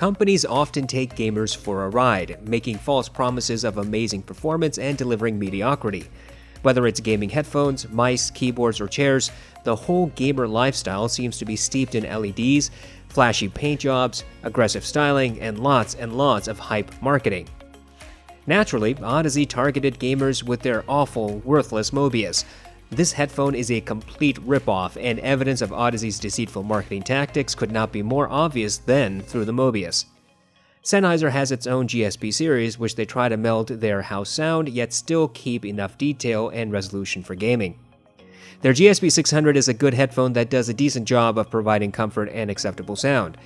Companies often take gamers for a ride, making false promises of amazing performance and delivering mediocrity. Whether it's gaming headphones, mice, keyboards, or chairs, the whole gamer lifestyle seems to be steeped in LEDs, flashy paint jobs, aggressive styling, and lots of hype marketing. Naturally, Audeze targeted gamers with their awful, worthless Mobius. This headphone is a complete ripoff, and evidence of Audeze's deceitful marketing tactics could not be more obvious than through the Mobius. Sennheiser has its own GSP series, which they try to meld their house sound, yet still keep enough detail and resolution for gaming. Their GSP 600 is a good headphone that does a decent job of providing comfort and acceptable sound.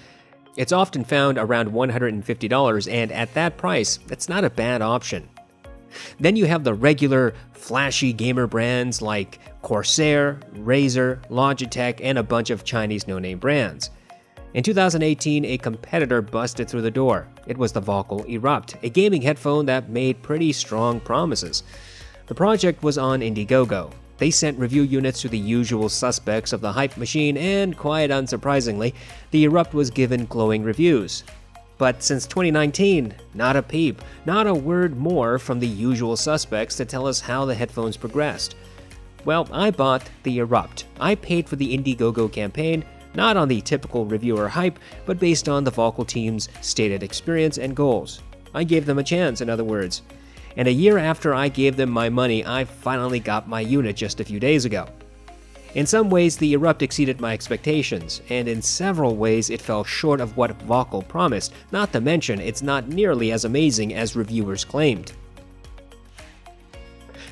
It's often found around $150, and at that price, that's not a bad option. Then you have the regular, flashy gamer brands like Corsair, Razer, Logitech, and a bunch of Chinese no-name brands. In 2018, a competitor busted through the door. It was the Vokyl Erupt, a gaming headphone that made pretty strong promises. The project was on Indiegogo. They sent review units to the usual suspects of the hype machine, and quite unsurprisingly, the Erupt was given glowing reviews. But since 2019, not a peep, not a word more from the usual suspects to tell us how the headphones progressed. Well, I bought the Erupt. I paid for the Indiegogo campaign, not on the typical reviewer hype, but based on the Vokyl team's stated experience and goals. I gave them a chance, in other words. And a year after I gave them my money, I finally got my unit just a few days ago. In some ways, the Erupt exceeded my expectations, and in several ways it fell short of what Vokyl promised, not to mention it's not nearly as amazing as reviewers claimed.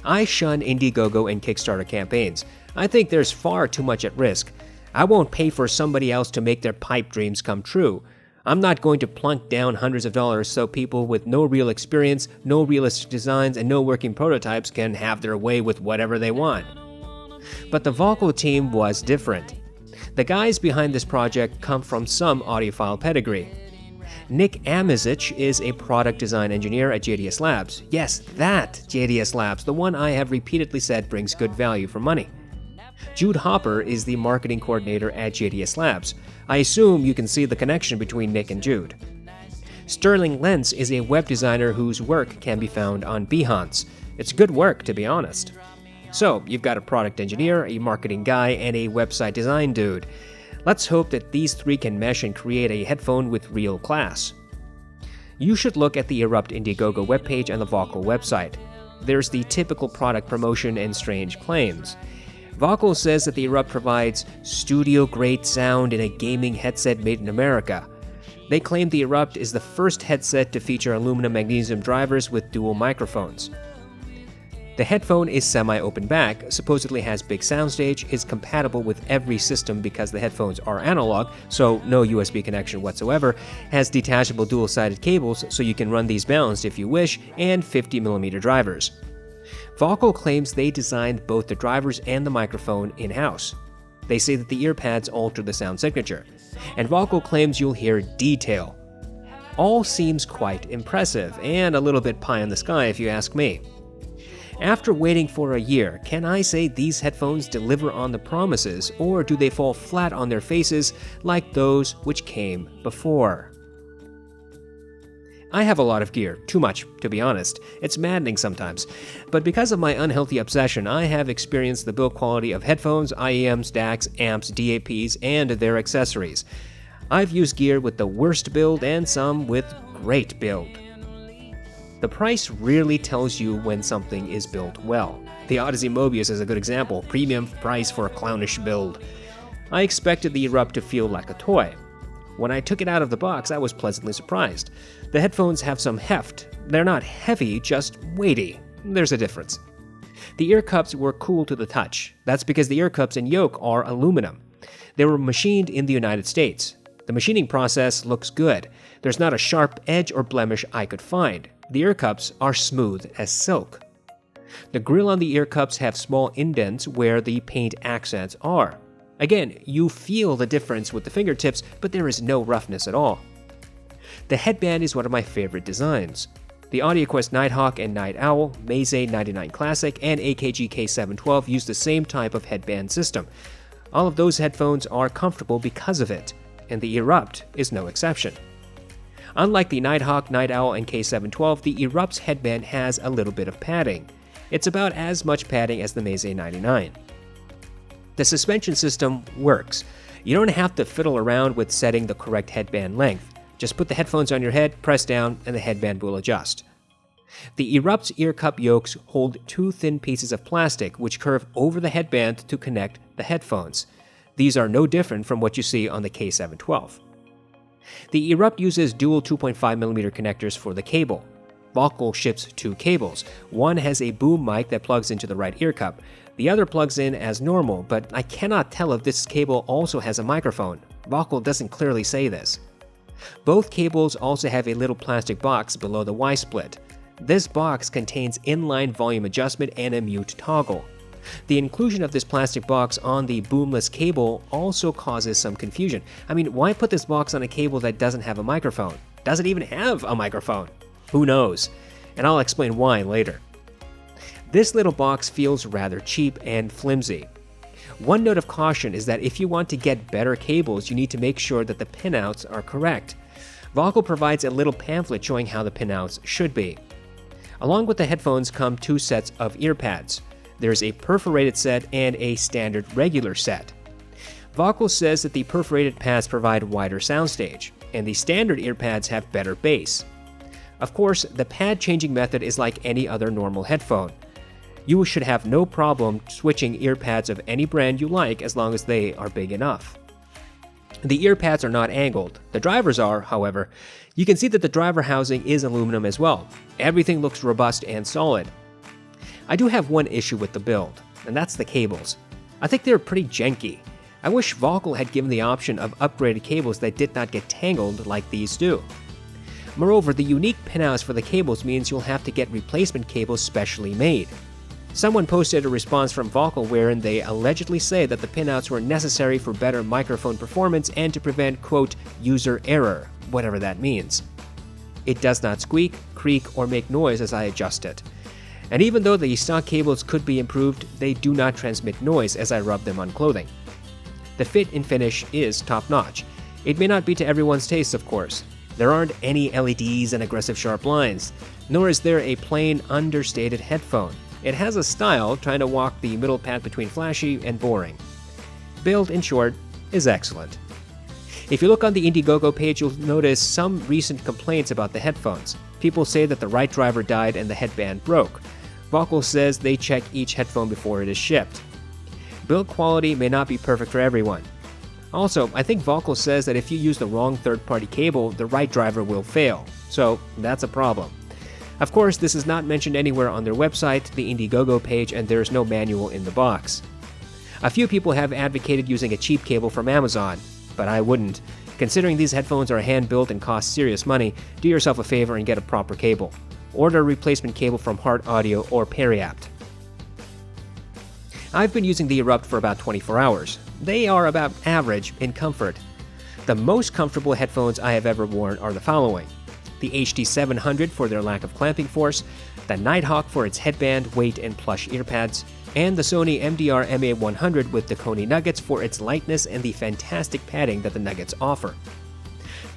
I shun Indiegogo and Kickstarter campaigns. I think there's far too much at risk. I won't pay for somebody else to make their pipe dreams come true. I'm not going to plunk down hundreds of dollars so people with no real experience, no realistic designs, and no working prototypes can have their way with whatever they want. But the Vokyl team was different. The guys behind this project come from some audiophile pedigree. Nick Amizich is a product design engineer at JDS Labs. Yes, that JDS Labs, the one I have repeatedly said brings good value for money. Jude Hopper is the marketing coordinator at JDS Labs. I assume you can see the connection between Nick and Jude. Sterling Lentz is a web designer whose work can be found on Behance. It's good work, to be honest. So, you've got a product engineer, a marketing guy, and a website design dude. Let's hope that these three can mesh and create a headphone with real class. You should look at the Erupt Indiegogo webpage and the Vokyl website. There's the typical product promotion and strange claims. Vokyl says that the Erupt provides studio-grade sound in a gaming headset made in America. They claim the Erupt is the first headset to feature aluminum magnesium drivers with dual microphones. The headphone is semi-open back, supposedly has big soundstage, is compatible with every system because the headphones are analog, so no USB connection whatsoever, has detachable dual-sided cables so you can run these balanced if you wish, and 50mm drivers. Vokyl claims they designed both the drivers and the microphone in-house. They say that the ear pads alter the sound signature, and Vokyl claims you'll hear detail. All seems quite impressive, and a little bit pie in the sky if you ask me. After waiting for a year, can I say these headphones deliver on the promises, or do they fall flat on their faces like those which came before? I have a lot of gear, too much, to be honest. It's maddening sometimes. But because of my unhealthy obsession, I have experienced the build quality of headphones, IEMs, DACs, amps, DAPs, and their accessories. I've used gear with the worst build and some with great build. The price rarely tells you when something is built well. The Audeze Mobius is a good example, premium price for a clownish build. I expected the Erupt to feel like a toy. When I took it out of the box, I was pleasantly surprised. The headphones have some heft. They're not heavy, just weighty. There's a difference. The ear cups were cool to the touch. That's because the ear cups and yoke are aluminum. They were machined in the United States. The machining process looks good. There's not a sharp edge or blemish I could find. The ear cups are smooth as silk. The grill on the ear cups have small indents where the paint accents are. Again, you feel the difference with the fingertips, but there is no roughness at all. The headband is one of my favorite designs. The AudioQuest Nighthawk and Night Owl, Meze 99 Classic, and AKG K712 use the same type of headband system. All of those headphones are comfortable because of it, and the Erupt is no exception. Unlike the Nighthawk, Night Owl, and K712, the Erupt's headband has a little bit of padding. It's about as much padding as the meze 99. The suspension system works. You don't have to fiddle around with setting the correct headband length. Just put the headphones on your head, press down, and the headband will adjust. The Erupt's ear cup yokes hold two thin pieces of plastic which curve over the headband to connect the headphones. These are no different from what you see on the K712. The Erupt uses dual 2.5mm connectors for the cable. Vokyl ships two cables. One has a boom mic that plugs into the right ear cup. The other plugs in as normal, but I cannot tell if this cable also has a microphone. Vokyl doesn't clearly say this. Both cables also have a little plastic box below the Y-split. This box contains inline volume adjustment and a mute toggle. The inclusion of this plastic box on the boomless cable also causes some confusion. I mean, why put this box on a cable that doesn't have a microphone? Does it even have a microphone? Who knows? And I'll explain why later. This little box feels rather cheap and flimsy. One note of caution is that if you want to get better cables, you need to make sure that the pinouts are correct. Vokyl provides a little pamphlet showing how the pinouts should be. Along with the headphones come two sets of ear pads. There's a perforated set and a standard regular set. Vokyl says that the perforated pads provide wider soundstage, and the standard ear pads have better bass. Of course, the pad changing method is like any other normal headphone. You should have no problem switching ear pads of any brand you like as long as they are big enough. The ear pads are not angled. The drivers are, however. You can see that the driver housing is aluminum as well. Everything looks robust and solid. I do have one issue with the build, and that's the cables. I think they're pretty janky. I wish Vokyl had given the option of upgraded cables that did not get tangled like these do. Moreover, the unique pinouts for the cables means you'll have to get replacement cables specially made. Someone posted a response from Vokyl wherein they allegedly say that the pinouts were necessary for better microphone performance and to prevent, quote, user error, whatever that means. It does not squeak, creak, or make noise as I adjust it. And even though the stock cables could be improved, they do not transmit noise as I rub them on clothing. The fit and finish is top-notch. It may not be to everyone's taste, of course. There aren't any LEDs and aggressive sharp lines, nor is there a plain, understated headphone. It has a style trying to walk the middle path between flashy and boring. Build, in short, is excellent. If you look on the Indiegogo page, you'll notice some recent complaints about the headphones. People say that the right driver died and the headband broke. Vokyl says they check each headphone before it is shipped. Build quality may not be perfect for everyone. Also, I think Vokyl says that if you use the wrong third-party cable, the right driver will fail. So, that's a problem. Of course, this is not mentioned anywhere on their website, the Indiegogo page, and there is no manual in the box. A few people have advocated using a cheap cable from Amazon, but I wouldn't. Considering these headphones are hand-built and cost serious money, do yourself a favor and get a proper cable. Order a replacement cable from Heart Audio or Periapt. I've been using the Erupt for about 24 hours. They are about average in comfort. The most comfortable headphones I have ever worn are the following: the HD700 for their lack of clamping force, the Nighthawk for its headband, weight, and plush earpads, and the Sony MDR MA100 with the Koni Nuggets for its lightness and the fantastic padding that the Nuggets offer.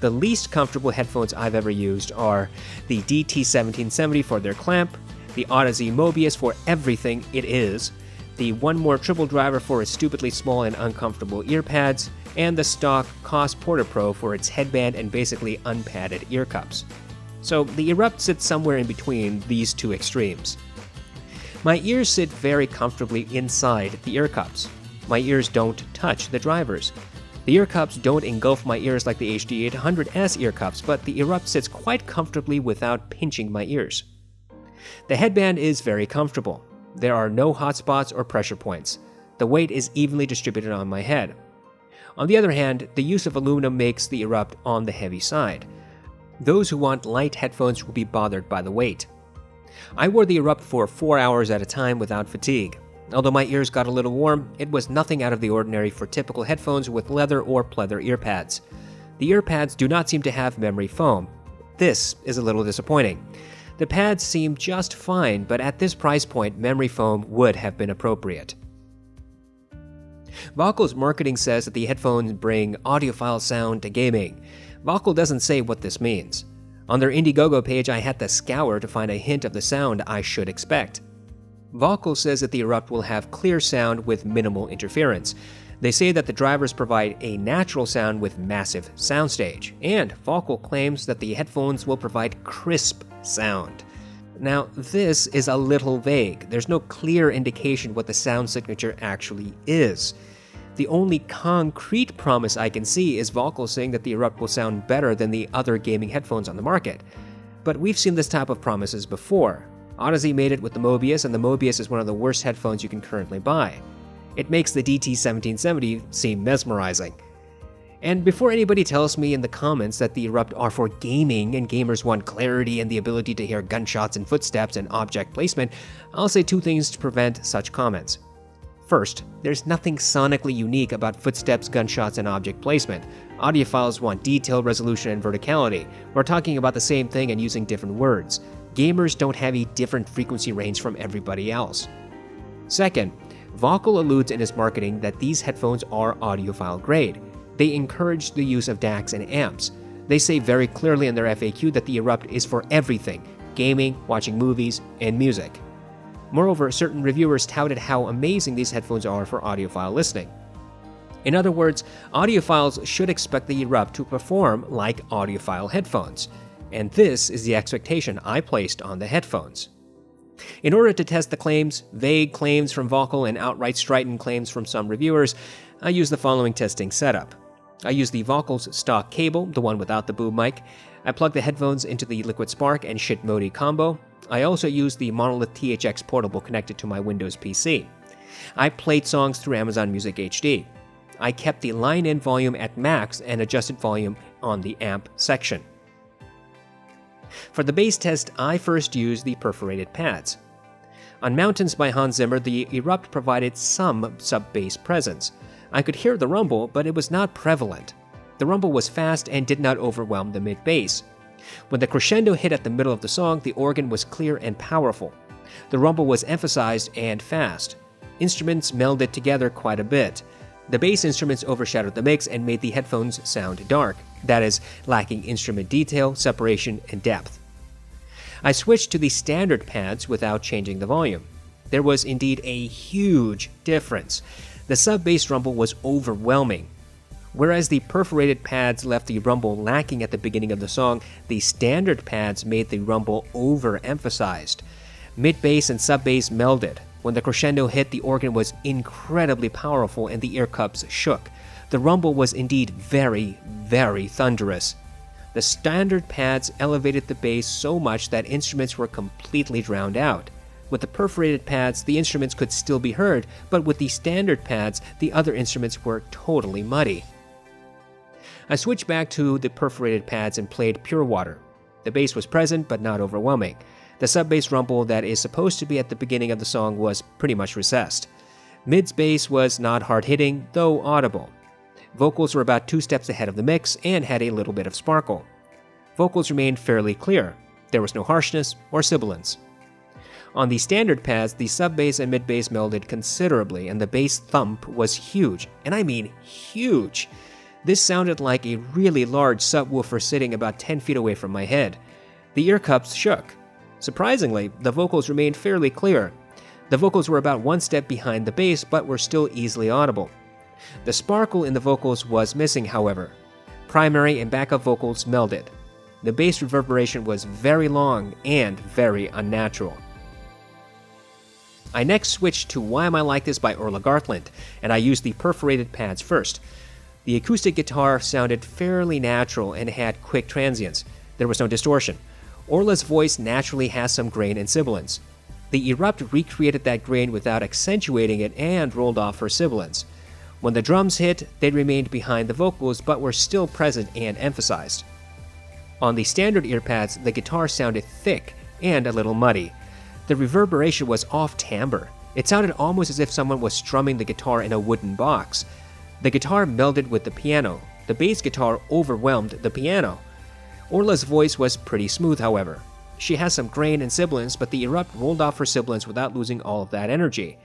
The least comfortable headphones I've ever used are the DT1770 for their clamp, the audeze Mobius for everything it is, the One More Triple driver for its stupidly small and uncomfortable earpads, and the stock COS Porta Pro for its headband and basically unpadded ear cups. So the Erupt sits somewhere in between these two extremes. My ears sit very comfortably inside the ear cups. My ears don't touch the drivers. The ear cups don't engulf my ears like the HD800S ear cups, but the Erupt sits quite comfortably without pinching my ears. The headband is very comfortable. There are no hot spots or pressure points. The weight is evenly distributed on my head. On the other hand, the use of aluminum makes the Erupt on the heavy side. Those who want light headphones will be bothered by the weight. I wore the Erupt for 4 hours at a time without fatigue. Although my ears got a little warm, it was nothing out of the ordinary for typical headphones with leather or pleather earpads. The earpads do not seem to have memory foam. This is a little disappointing. The pads seem just fine, but at this price point, memory foam would have been appropriate. Vocyl's marketing says that the headphones bring audiophile sound to gaming. Vokyl doesn't say what this means. On their Indiegogo page, I had to scour to find a hint of the sound I should expect. Vokyl says that the Erupt will have clear sound with minimal interference. They say that the drivers provide a natural sound with massive soundstage, and Vokyl claims that the headphones will provide crisp sound. Now, this is a little vague. There's no clear indication what the sound signature actually is. The only concrete promise I can see is Vokyl saying that the Erupt will sound better than the other gaming headphones on the market. But we've seen this type of promises before. Audeze made it with the Mobius, and the Mobius is one of the worst headphones you can currently buy. It makes the DT1770 seem mesmerizing. And before anybody tells me in the comments that the Erupt are for gaming and gamers want clarity and the ability to hear gunshots and footsteps and object placement, I'll say two things to prevent such comments. First, there's nothing sonically unique about footsteps, gunshots, and object placement. Audiophiles want detail, resolution, and verticality. We're talking about the same thing and using different words. Gamers don't have a different frequency range from everybody else. Second, Vokyl alludes in his marketing that these headphones are audiophile-grade. They encourage the use of DACs and amps. They say very clearly in their FAQ that the Erupt is for everything: gaming, watching movies, and music. Moreover, certain reviewers touted how amazing these headphones are for audiophile listening. In other words, audiophiles should expect the Erupt to perform like audiophile headphones. And this is the expectation I placed on the headphones. In order to test the claims, vague claims from Vokyl and outright strident claims from some reviewers, I used the following testing setup. I used the Vocyl's stock cable, the one without the boom mic. I plugged the headphones into the Liquid Spark and Shit Modi combo. I also used the Monolith THX portable connected to my Windows PC. I played songs through Amazon Music HD. I kept the line-in volume at max and adjusted volume on the amp section. For the bass test, I first used the perforated pads. On Mountains by Hans Zimmer, the Erupt provided some sub-bass presence. I could hear the rumble, but it was not prevalent. The rumble was fast and did not overwhelm the mid-bass. When the crescendo hit at the middle of the song, the organ was clear and powerful. The rumble was emphasized and fast. Instruments melded together quite a bit. The bass instruments overshadowed the mix and made the headphones sound dark, that is, lacking instrument detail, separation, and depth. I switched to the standard pads without changing the volume. There was indeed a huge difference. The sub-bass rumble was overwhelming. Whereas the perforated pads left the rumble lacking at the beginning of the song, the standard pads made the rumble overemphasized. Mid-bass and sub-bass melded. When the crescendo hit, the organ was incredibly powerful and the ear cups shook. The rumble was indeed very, very thunderous. The standard pads elevated the bass so much that instruments were completely drowned out. With the perforated pads, the instruments could still be heard, but with the standard pads, the other instruments were totally muddy. I switched back to the perforated pads and played Pure Water. The bass was present, but not overwhelming. The sub-bass rumble that is supposed to be at the beginning of the song was pretty much recessed. Mid's bass was not hard-hitting, though audible. Vocals were about 2 steps ahead of the mix and had a little bit of sparkle. Vocals remained fairly clear. There was no harshness or sibilance. On the standard pads, the sub-bass and mid-bass melded considerably, and the bass thump was huge, and I mean huge. This sounded like a really large subwoofer sitting about 10 feet away from my head. The ear cups shook. Surprisingly, the vocals remained fairly clear. The vocals were about 1 step behind the bass, but were still easily audible. The sparkle in the vocals was missing, however. Primary and backup vocals melded. The bass reverberation was very long and very unnatural. I next switched to Why Am I Like This by Orla Garthland, and I used the perforated pads first. The acoustic guitar sounded fairly natural and had quick transients. There was no distortion. Orla's voice naturally has some grain and sibilance. The Erupt recreated that grain without accentuating it and rolled off her sibilance. When the drums hit, they remained behind the vocals but were still present and emphasized. On the standard earpads, the guitar sounded thick and a little muddy. The reverberation was off-timbre. It sounded almost as if someone was strumming the guitar in a wooden box. The guitar melded with the piano. The bass guitar overwhelmed the piano. Orla's voice was pretty smooth, however. She has some grain and sibilance, but the Erupt rolled off her sibilance without losing all of that energy.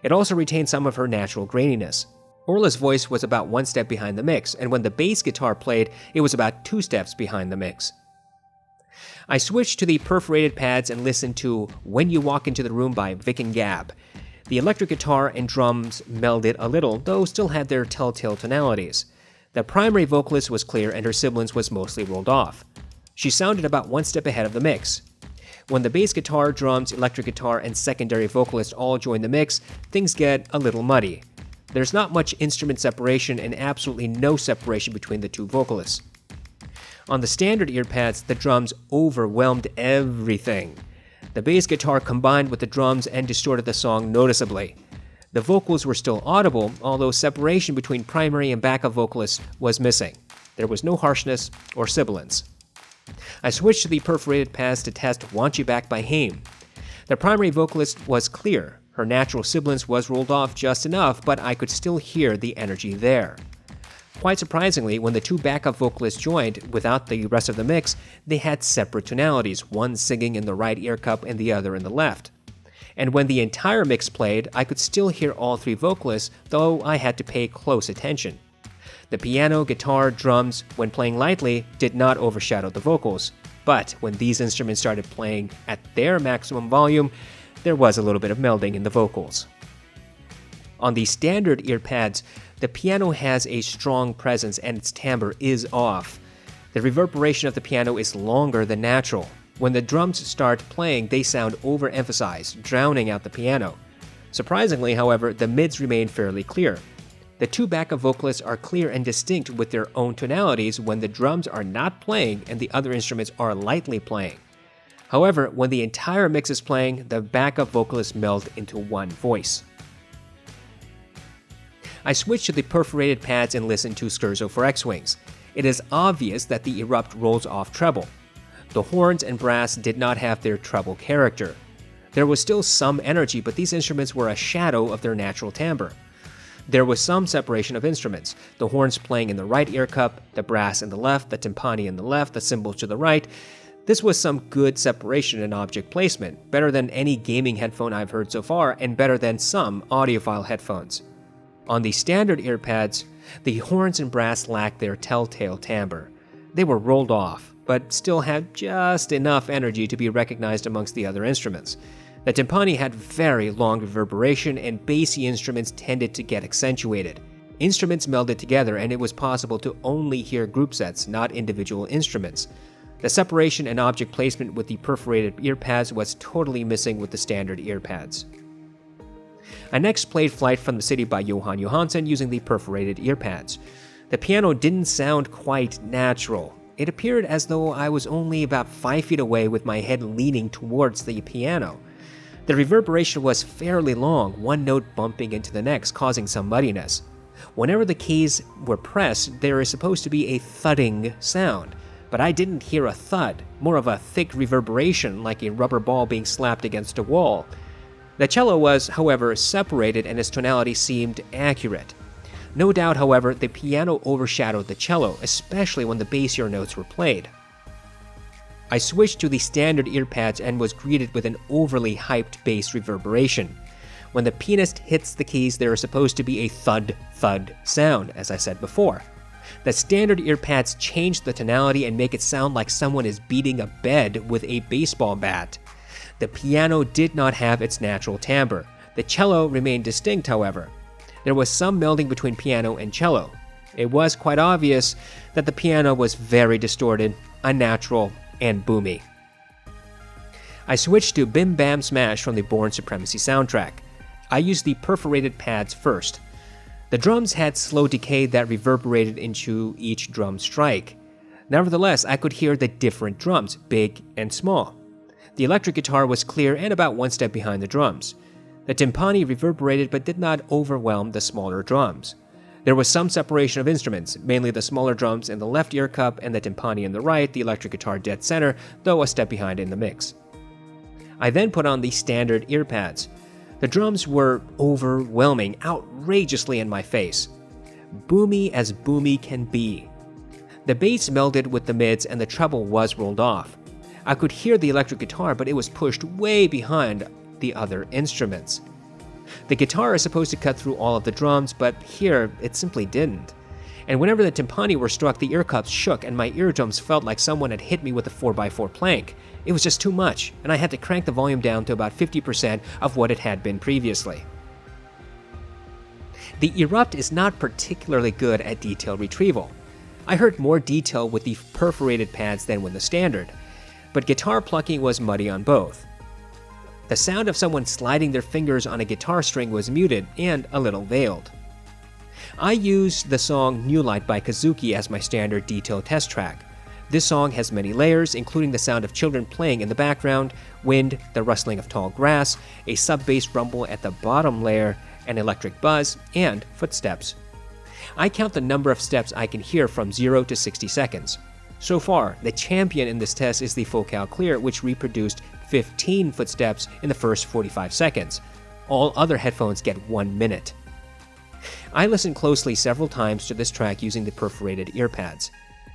It also retained some of her natural graininess. Orla's voice was about 1 step behind the mix, and when the bass guitar played, it was about 2 steps behind the mix. I switched to the perforated pads and listened to When You Walk Into the Room by Vic and Gab. The electric guitar and drums melded a little, though still had their telltale tonalities. The primary vocalist was clear and her sibilance was mostly rolled off. She sounded about 1 step ahead of the mix. When the bass guitar, drums, electric guitar, and secondary vocalist all join the mix, things get a little muddy. There's not much instrument separation and absolutely no separation between the two vocalists. On the standard ear pads, the drums overwhelmed everything. The bass guitar combined with the drums and distorted the song noticeably. The vocals were still audible, although separation between primary and backup vocalists was missing. There was no harshness or sibilance. I switched to the perforated pads to test Want You Back by Haim. The primary vocalist was clear. Her natural sibilance was rolled off just enough, but I could still hear the energy there. Quite surprisingly, when the two backup vocalists joined, without the rest of the mix, they had separate tonalities, one singing in the right ear cup and the other in the left. And when the entire mix played, I could still hear all three vocalists, though I had to pay close attention. The piano, guitar, drums, when playing lightly, did not overshadow the vocals, but when these instruments started playing at their maximum volume, there was a little bit of melding in the vocals. On the standard ear pads, the piano has a strong presence and its timbre is off. The reverberation of the piano is longer than natural. When the drums start playing, they sound overemphasized, drowning out the piano. Surprisingly, however, the mids remain fairly clear. The two backup vocalists are clear and distinct with their own tonalities when the drums are not playing and the other instruments are lightly playing. However, when the entire mix is playing, the backup vocalists meld into one voice. I switched to the perforated pads and listened to Scherzo for X-Wings. It is obvious that the Erupt rolls off treble. The horns and brass did not have their treble character. There was still some energy, but these instruments were a shadow of their natural timbre. There was some separation of instruments, the horns playing in the right ear cup, the brass in the left, the timpani in the left, the cymbals to the right. This was some good separation and object placement, better than any gaming headphone I've heard so far, and better than some audiophile headphones. On the standard ear pads, the horns and brass lacked their telltale timbre. They were rolled off, but still had just enough energy to be recognized amongst the other instruments. The timpani had very long reverberation and bassy instruments tended to get accentuated. Instruments melded together and it was possible to only hear group sets, not individual instruments. The separation and object placement with the perforated ear pads was totally missing with the standard ear pads. I next played Flight from the City by Johan Johansson using the perforated ear pads. The piano didn't sound quite natural. It appeared as though I was only about 5 feet away with my head leaning towards the piano. The reverberation was fairly long, one note bumping into the next, causing some muddiness. Whenever the keys were pressed, there is supposed to be a thudding sound, but I didn't hear a thud, more of a thick reverberation like a rubber ball being slapped against a wall. The cello was, however, separated and its tonality seemed accurate. No doubt, however, the piano overshadowed the cello, especially when the bassier notes were played. I switched to the standard ear pads and was greeted with an overly hyped bass reverberation. When the pianist hits the keys, there is supposed to be a thud sound, as I said before. The standard ear pads change the tonality and make it sound like someone is beating a bed with a baseball bat. The piano did not have its natural timbre. The cello remained distinct, however. There was some melding between piano and cello. It was quite obvious that the piano was very distorted, unnatural, and boomy. I switched to Bim Bam Smash from the Bourne Supremacy soundtrack. I used the perforated pads first. The drums had slow decay that reverberated into each drum strike. Nevertheless, I could hear the different drums, big and small. The electric guitar was clear and about 1 step behind the drums. The timpani reverberated but did not overwhelm the smaller drums. There was some separation of instruments, mainly the smaller drums in the left ear cup and the timpani in the right, the electric guitar dead center, though a step behind in the mix. I then put on the standard ear pads. The drums were overwhelming, outrageously in my face. Boomy as boomy can be. The bass melded with the mids and the treble was rolled off. I could hear the electric guitar, but it was pushed way behind the other instruments. The guitar is supposed to cut through all of the drums, but here it simply didn't. And whenever the timpani were struck, the ear cups shook and my eardrums felt like someone had hit me with a 4x4 plank. It was just too much, and I had to crank the volume down to about 50% of what it had been previously. The Erupt is not particularly good at detail retrieval. I heard more detail with the perforated pads than with the standard, but guitar plucking was muddy on both. The sound of someone sliding their fingers on a guitar string was muted and a little veiled. I used the song New Light by Kazuki as my standard detail test track. This song has many layers, including the sound of children playing in the background, wind, the rustling of tall grass, a sub-bass rumble at the bottom layer, an electric buzz, and footsteps. I count the number of steps I can hear from 0 to 60 seconds. So far, the champion in this test is the Vokyl Clear, which reproduced 15 footsteps in the first 45 seconds. All other headphones get 1 minute. I listened closely several times to this track using the perforated ear pads.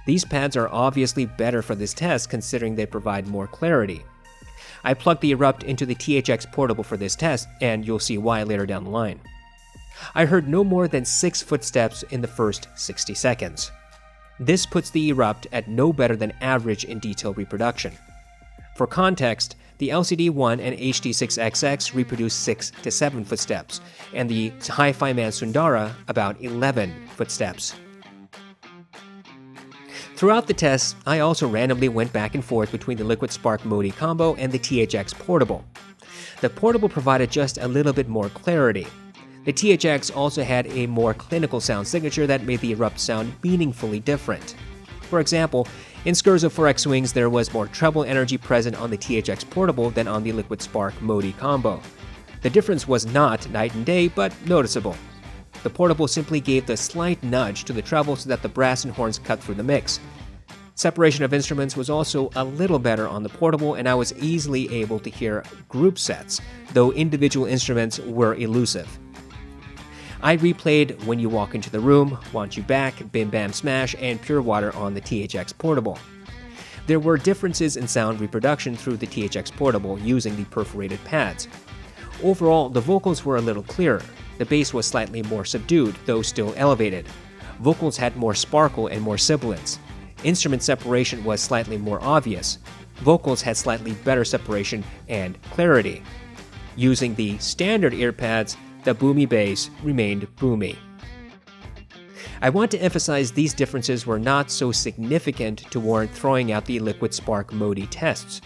These pads are obviously better for this test considering they provide more clarity. I plugged the Erupt into the THX portable for this test, and you'll see why later down the line. I heard no more than 6 footsteps in the first 60 seconds. This puts the Erupt at no better than average in detail reproduction. For context, the LCD-1 and HD6XX reproduce 6 to 7 footsteps, and the Hi-Fi Man Sundara about 11 footsteps. Throughout the test, I also randomly went back and forth between the Liquid Spark Modi combo and the THX portable. The portable provided just a little bit more clarity. The THX also had a more clinical sound signature that made the Erupt sound meaningfully different. For example, in Scherzo 4X swings, there was more treble energy present on the THX portable than on the Liquid Spark Modi combo. The difference was not night and day, but noticeable. The portable simply gave the slight nudge to the treble so that the brass and horns cut through the mix. Separation of instruments was also a little better on the portable, and I was easily able to hear group sets, though individual instruments were elusive. I replayed When You Walk Into the Room, Want You Back, Bim Bam Smash, and Pure Water on the THX portable. There were differences in sound reproduction through the THX portable using the perforated pads. Overall, the vocals were a little clearer. The bass was slightly more subdued, though still elevated. Vocals had more sparkle and more sibilance. Instrument separation was slightly more obvious. Vocals had slightly better separation and clarity. Using the standard ear pads, the boomy bass remained boomy. I want to emphasize these differences were not so significant to warrant throwing out the Liquid Spark Modi tests.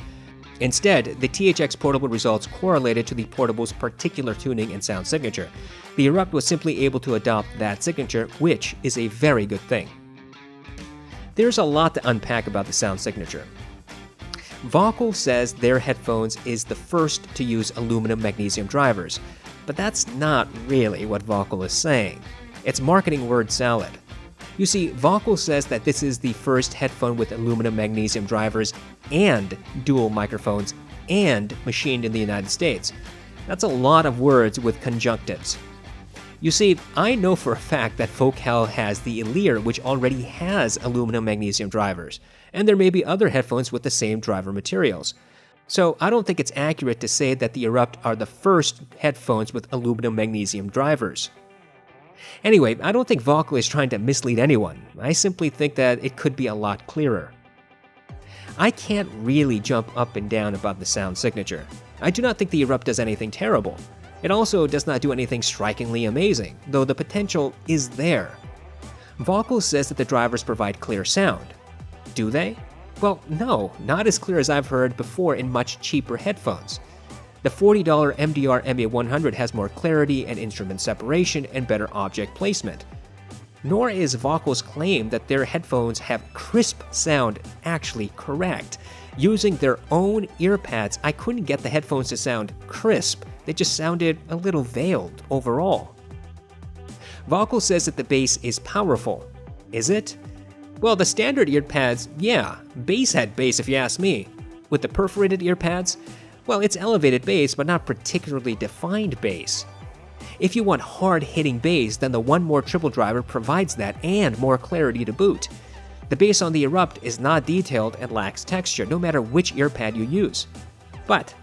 Instead, the THX portable results correlated to the portable's particular tuning and sound signature. The Erupt was simply able to adopt that signature, which is a very good thing. There's a lot to unpack about the sound signature. Vokyl says their headphones is the first to use aluminum magnesium drivers, but that's not really what Vokyl is saying. It's marketing word salad. You see, Vokyl says that this is the first headphone with aluminum magnesium drivers and dual microphones and machined in the United States. That's a lot of words with conjunctives. You see, I know for a fact that Vokyl has the Elir, which already has aluminum magnesium drivers, and there may be other headphones with the same driver materials. So I don't think it's accurate to say that the Erupt are the first headphones with aluminum magnesium drivers. Anyway, I don't think Vokyl is trying to mislead anyone. I simply think that it could be a lot clearer. I can't really jump up and down about the sound signature. I do not think the Erupt does anything terrible. It also does not do anything strikingly amazing, though the potential is there. Vokyl says that the drivers provide clear sound. Do they? Well, no, not as clear as I've heard before in much cheaper headphones. The $40 MDR MA100 has more clarity and instrument separation and better object placement. Nor is Vocyl's claim that their headphones have crisp sound actually correct. Using their own ear pads, I couldn't get the headphones to sound crisp. They just sounded a little veiled overall. Vokyl says that the bass is powerful. Is it? Well, the standard ear pads, yeah, bass had bass if you ask me. With the perforated ear pads, well, it's elevated bass, but not particularly defined bass. If you want hard-hitting bass, then the One More triple driver provides that and more clarity to boot. The bass on the Erupt is not detailed and lacks texture, no matter which ear pad you use. But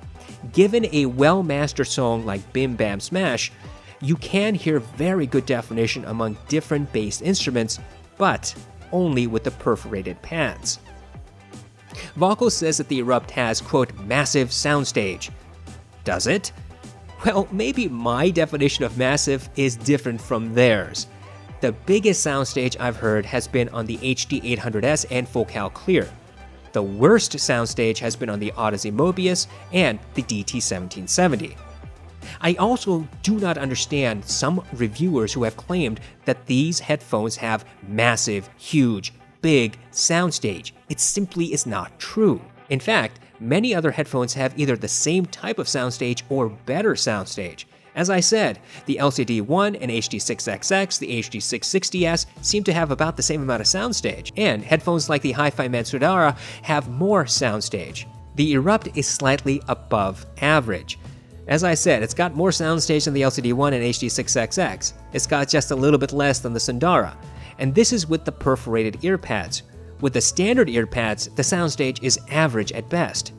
Given a well-mastered song like Bim Bam Smash, you can hear very good definition among different bass instruments, but only with the perforated pads. Vokyl says that the Erupt has, quote, massive soundstage. Does it? Well, maybe my definition of massive is different from theirs. The biggest soundstage I've heard has been on the HD800S and Vokyl Clear. The worst soundstage has been on the Audeze Mobius and the DT1770. I also do not understand some reviewers who have claimed that these headphones have massive, huge, big soundstage. It simply is not true. In fact, many other headphones have either the same type of soundstage or better soundstage. As I said, the LCD-1 and HD6XX, the HD660S seem to have about the same amount of soundstage, and headphones like the hifi Mansudara have more soundstage. The Erupt is slightly above average. As I said, it's got more soundstage than the LCD-1 and HD6XX. It's got just a little bit less than the Sundara. And this is with the perforated earpads. With the standard earpads, the soundstage is average at best.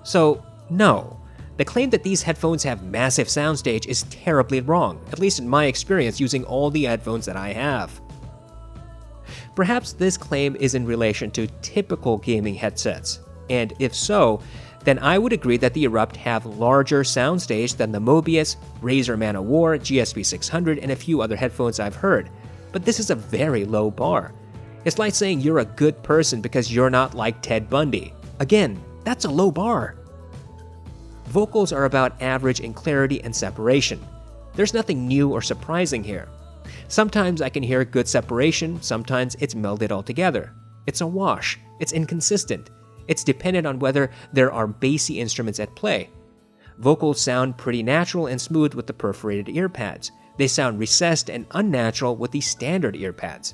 So, no. The claim that these headphones have massive soundstage is terribly wrong, at least in my experience using all the headphones that I have. Perhaps this claim is in relation to typical gaming headsets, and if so, then I would agree that the Erupt have larger soundstage than the Mobius, Razer Man O' War, GSP 600, and a few other headphones I've heard. But this is a very low bar. It's like saying you're a good person because you're not like Ted Bundy. Again, that's a low bar. Vocals are about average in clarity and separation. There's nothing new or surprising here. Sometimes I can hear good separation, sometimes it's melded all together. It's a wash, it's inconsistent. It's dependent on whether there are bassy instruments at play. Vocals sound pretty natural and smooth with the perforated earpads. They sound recessed and unnatural with the standard earpads.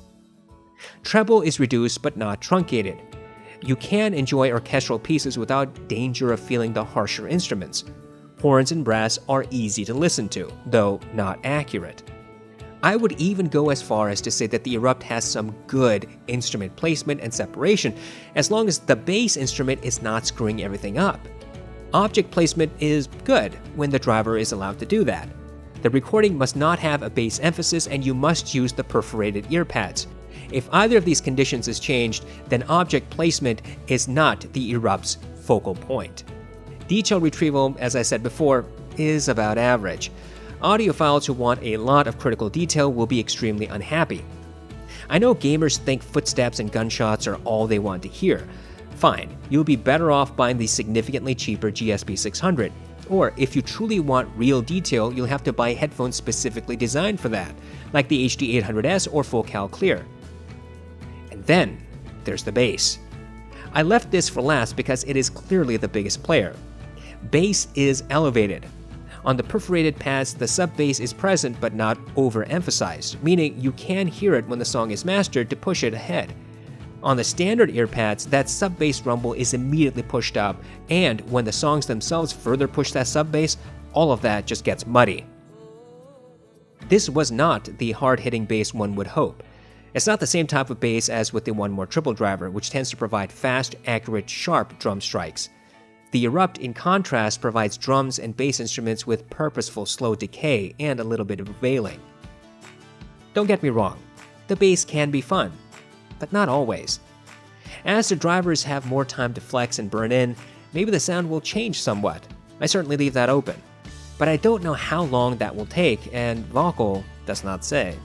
Treble is reduced but not truncated. You can enjoy orchestral pieces without danger of feeling the harsher instruments. Horns and brass are easy to listen to, though not accurate. I would even go as far as to say that the Erupt has some good instrument placement and separation, as long as the bass instrument is not screwing everything up. Object placement is good when the driver is allowed to do that. The recording must not have a bass emphasis, and you must use the perforated earpads. If either of these conditions is changed, then object placement is not the Erupt's focal point. Detail retrieval, as I said before, is about average. Audiophiles who want a lot of critical detail will be extremely unhappy. I know gamers think footsteps and gunshots are all they want to hear. Fine, you'll be better off buying the significantly cheaper GSP 600. Or if you truly want real detail, you'll have to buy headphones specifically designed for that, like the HD800S or Vokyl Clear. And then, there's the bass. I left this for last because it is clearly the biggest player. Bass is elevated. On the perforated pads, the sub-bass is present but not overemphasized, meaning you can hear it when the song is mastered to push it ahead. On the standard earpads, that sub-bass rumble is immediately pushed up, and when the songs themselves further push that sub-bass, all of that just gets muddy. This was not the hard-hitting bass one would hope. It's not the same type of bass as with the One More triple driver, which tends to provide fast, accurate, sharp drum strikes. The Erupt, in contrast, provides drums and bass instruments with purposeful slow decay and a little bit of veiling. Don't get me wrong, the bass can be fun, but not always. As the drivers have more time to flex and burn in, maybe the sound will change somewhat. I certainly leave that open. But I don't know how long that will take, and Vokyl does not say.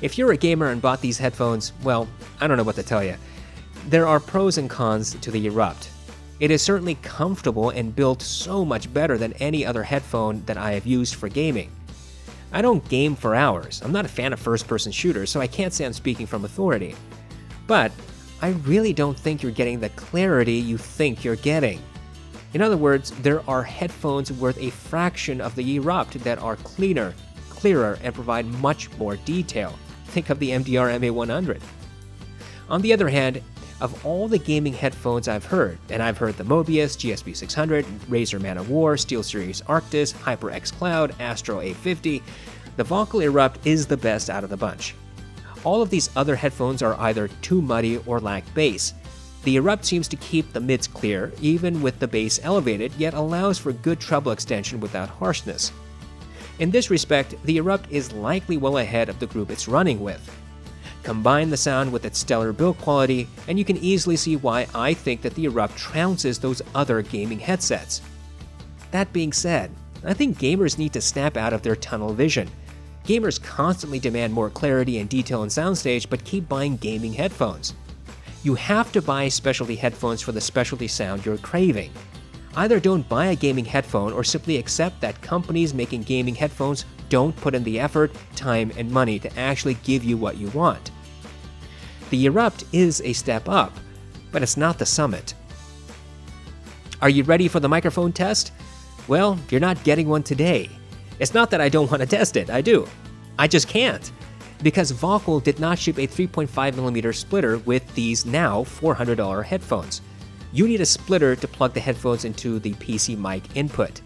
If you're a gamer and bought these headphones, well, I don't know what to tell you. There are pros and cons to the Erupt. It is certainly comfortable and built so much better than any other headphone that I have used for gaming. I don't game for hours. I'm not a fan of first-person shooters, so I can't say I'm speaking from authority. But I really don't think you're getting the clarity you think you're getting. In other words, there are headphones worth a fraction of the Erupt that are cleaner, clearer, and provide much more detail. Think of the MDR MA100. On the other hand, of all the gaming headphones I've heard, and I've heard the Mobius, GSP 600, Razer Man O' War, SteelSeries Arctis, HyperX Cloud, Astro A50, the Vokyl Erupt is the best out of the bunch. All of these other headphones are either too muddy or lack bass. The Erupt seems to keep the mids clear, even with the bass elevated, yet allows for good treble extension without harshness. In this respect, the Erupt is likely well ahead of the group it's running with. Combine the sound with its stellar build quality, and you can easily see why I think that the Erupt trounces those other gaming headsets. That being said, I think gamers need to snap out of their tunnel vision. Gamers constantly demand more clarity and detail in soundstage, but keep buying gaming headphones. You have to buy specialty headphones for the specialty sound you're craving. Either don't buy a gaming headphone or simply accept that companies making gaming headphones don't put in the effort, time, and money to actually give you what you want. The Erupt is a step up, but it's not the summit. Are you ready for the microphone test? Well, you're not getting one today. It's not that I don't want to test it, I do. I just can't. Because Vokyl did not ship a 3.5mm splitter with these now $400 headphones. You need a splitter to plug the headphones into the PC mic input.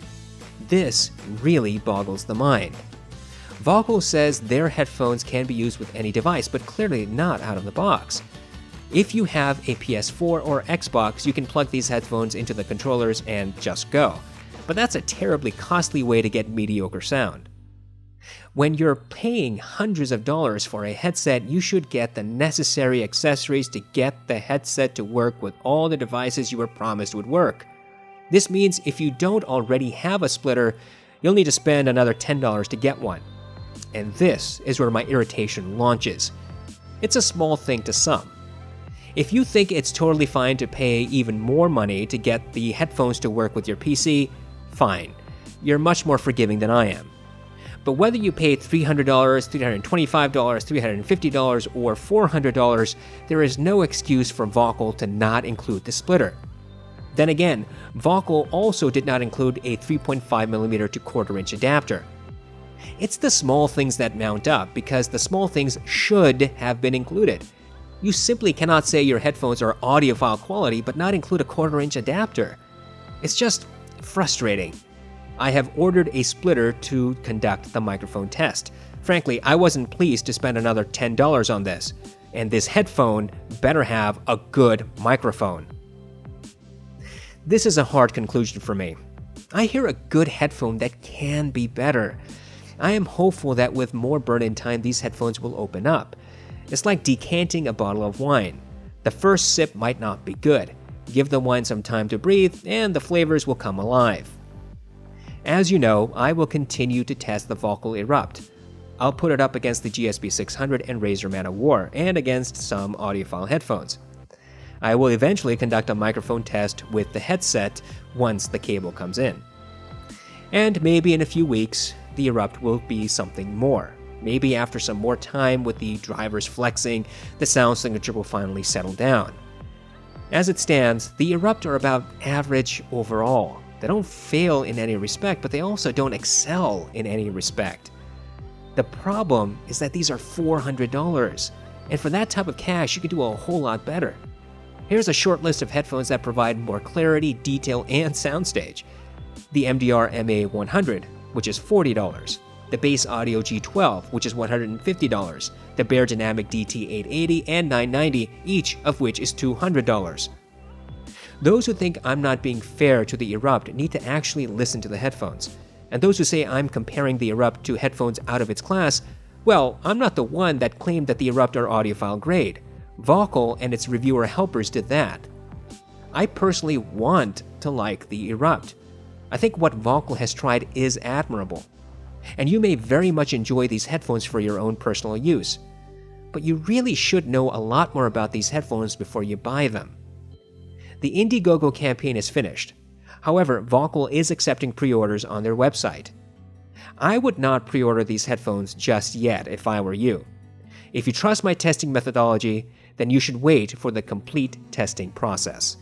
This really boggles the mind. Vokyl says their headphones can be used with any device, but clearly not out of the box. If you have a PS4 or Xbox, you can plug these headphones into the controllers and just go. But that's a terribly costly way to get mediocre sound. When you're paying hundreds of dollars for a headset, you should get the necessary accessories to get the headset to work with all the devices you were promised would work. This means if you don't already have a splitter, you'll need to spend another $10 to get one. And this is where my irritation launches. It's a small thing to some. If you think it's totally fine to pay even more money to get the headphones to work with your PC, fine. You're much more forgiving than I am. But whether you paid $300, $325, $350, or $400, there is no excuse for Vokyl to not include the splitter. Then again, Vokyl also did not include a 3.5mm to 1/4-inch adapter. It's the small things that mount up, because the small things should have been included. You simply cannot say your headphones are audiophile quality but not include a 1/4-inch adapter. It's just frustrating. I have ordered a splitter to conduct the microphone test. Frankly, I wasn't pleased to spend another $10 on this, and this headphone better have a good microphone. This is a hard conclusion for me. I hear a good headphone that can be better. I am hopeful that with more burn-in time, these headphones will open up. It's like decanting a bottle of wine. The first sip might not be good. Give the wine some time to breathe, and the flavors will come alive. As you know, I will continue to test the Vokyl Erupt. I'll put it up against the GSP 600 and Razer Man of War, and against some audiophile headphones. I will eventually conduct a microphone test with the headset once the cable comes in. And maybe in a few weeks, the Erupt will be something more. Maybe after some more time with the drivers flexing, the sound signature will finally settle down. As it stands, the Erupt are about average overall. They don't fail in any respect, but they also don't excel in any respect. The problem is that these are $400, and for that type of cash, you can do a whole lot better. Here's a short list of headphones that provide more clarity, detail, and soundstage. The MDR MA100, which is $40. The Bass Audio G12, which is $150. The Beyerdynamic DT880 and 990, each of which is $200. Those who think I'm not being fair to the Erupt need to actually listen to the headphones. And those who say I'm comparing the Erupt to headphones out of its class, well, I'm not the one that claimed that the Erupt are audiophile-grade. Vokyl and its reviewer helpers did that. I personally want to like the Erupt. I think what Vokyl has tried is admirable. And you may very much enjoy these headphones for your own personal use. But you really should know a lot more about these headphones before you buy them. The Indiegogo campaign is finished. However, Vokyl is accepting pre-orders on their website. I would not pre-order these headphones just yet if I were you. If you trust my testing methodology, then you should wait for the complete testing process.